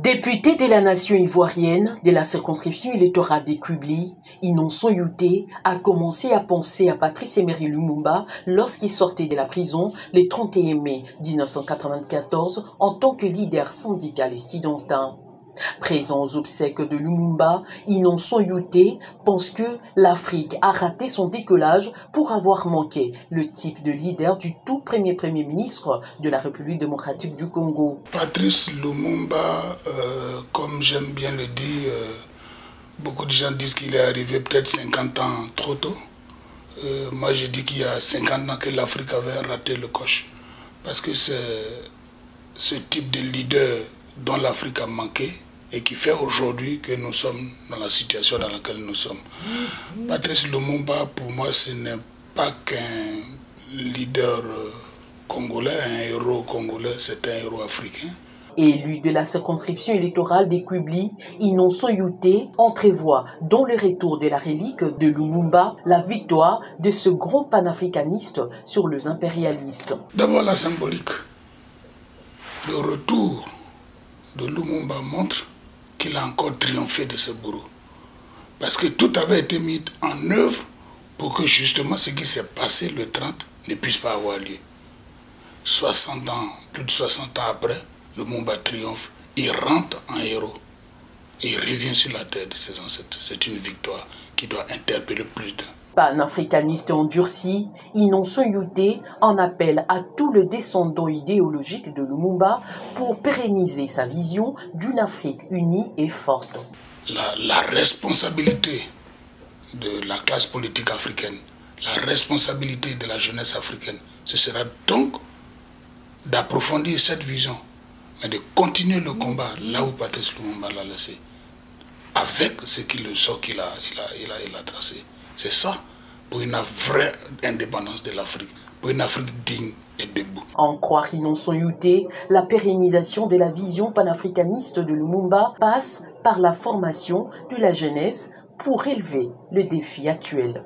Député de la nation ivoirienne de la circonscription électorale des Kubli, Innocent Youté a commencé à penser à Patrice Emery Lumumba lorsqu'il sortait de la prison le 31 mai 1994 en tant que leader syndical et studentin. Présent aux obsèques de Lumumba, Innocent Youté pense que l'Afrique a raté son décollage pour avoir manqué le type de leader du tout premier ministre de la République démocratique du Congo. Patrice Lumumba, comme j'aime bien le dire, beaucoup de gens disent qu'il est arrivé peut-être 50 ans trop tôt. Moi je dis qu'il y a 50 ans que l'Afrique avait raté le coche. Parce que c'est ce type de leader dont l'Afrique a manqué et qui fait aujourd'hui que nous sommes dans la situation dans laquelle nous sommes. Patrice Lumumba, pour moi, ce n'est pas qu'un leader congolais, un héros congolais, c'est un héros africain. Élu de la circonscription électorale des Kubli, Innocent Youté entrevoit dans le retour de la relique de Lumumba la victoire de ce grand panafricaniste sur les impérialistes. D'abord la symbolique. Le retour de Lumumba montre qu'il a encore triomphé de ce bourreau. Parce que tout avait été mis en œuvre pour que justement ce qui s'est passé le 30 ne puisse pas avoir lieu. 60 ans, plus de 60 ans après, Lumumba triomphe, il rentre en héros. Et il revient sur la terre de ses ancêtres. C'est une victoire qui doit interpeller plus d'un. Panafricaniste endurci, Innocent Youté en appelle à tout le descendant idéologique de Lumumba pour pérenniser sa vision d'une Afrique unie et forte. La responsabilité de la classe politique africaine, la responsabilité de la jeunesse africaine, ce sera donc d'approfondir cette vision, mais de continuer le combat là où Patrice Lumumba l'a laissé, avec le sort qu'il a tracé. C'est ça, pour une vraie indépendance de l'Afrique, pour une Afrique digne et debout. En croire Innocent Youté, la pérennisation de la vision panafricaniste de Lumumba passe par la formation de la jeunesse pour relever le défi actuel.